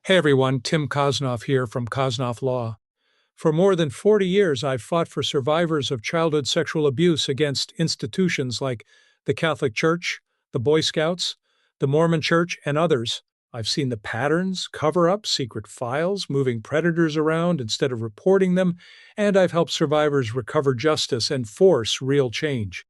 Hey everyone, Tim Kosnoff here from Kosnoff Law. For more than 40 years, I've fought for survivors of childhood sexual abuse against institutions like the Catholic Church, the Boy Scouts, the Mormon Church, and others. I've seen the patterns, cover ups, secret files, moving predators around instead of reporting them, and I've helped survivors recover justice and force real change.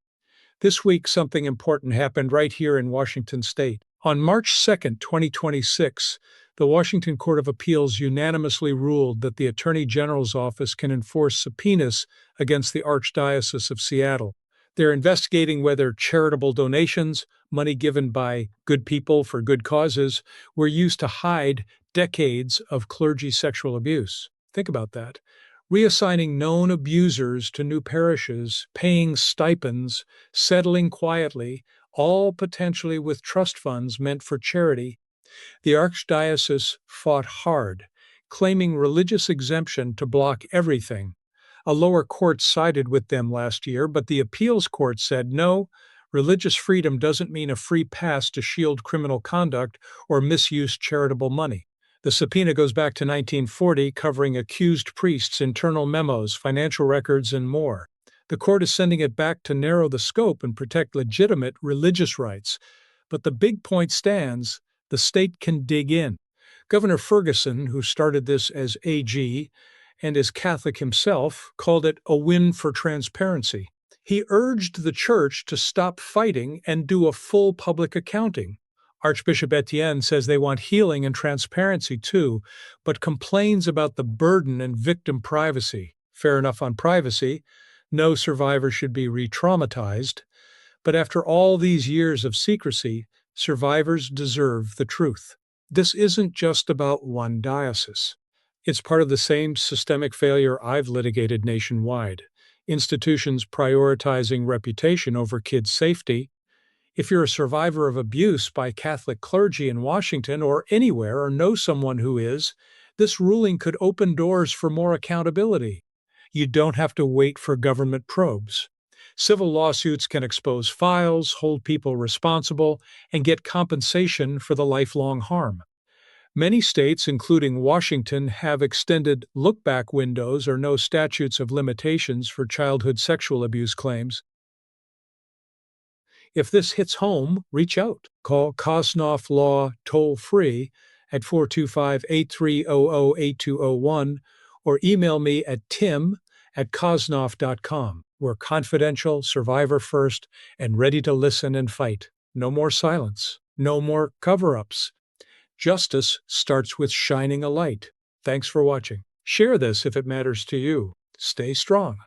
This week, something important happened right here in Washington state. On March 2nd, 2026, the Washington Court of Appeals unanimously ruled that the Attorney General's office can enforce subpoenas against the Archdiocese of Seattle. They're investigating whether charitable donations, money given by good people for good causes, were used to hide decades of clergy sexual abuse. Think about that. Reassigning known abusers to new parishes, paying stipends, settling quietly, all potentially with trust funds meant for charity. The Archdiocese fought hard, claiming religious exemption to block everything. A lower court sided with them last year, but the appeals court said no, religious freedom doesn't mean a free pass to shield criminal conduct or misuse charitable money. The subpoena goes back to 1940, covering accused priests' internal memos, financial records, and more. The court is sending it back to narrow the scope and protect legitimate religious rights. But the big point stands: the state can dig in. Governor Ferguson, who started this as AG and is Catholic himself, called it a win for transparency. He urged the church to stop fighting and do a full public accounting. Archbishop Etienne says they want healing and transparency too, but complains about the burden and victim privacy. Fair enough on privacy. No survivor should be re-traumatized. But after all these years of secrecy, survivors deserve the truth. This isn't just about one diocese. It's part of the same systemic failure I've litigated nationwide. Institutions prioritizing reputation over kids' safety. If you're a survivor of abuse by Catholic clergy in Washington or anywhere or know someone who is, this ruling could open doors for more accountability. You don't have to wait for government probes. Civil lawsuits can expose files, hold people responsible, and get compensation for the lifelong harm. Many states, including Washington, have extended look-back windows or no statutes of limitations for childhood sexual abuse claims. If this hits home, reach out. Call Kosnoff Law toll-free at 425-8300-8201 or email me at tim@kosnoff.com. We're confidential, survivor first, and ready to listen and fight. No more silence. No more cover-ups. Justice starts with shining a light. Thanks for watching. Share this if it matters to you. Stay strong.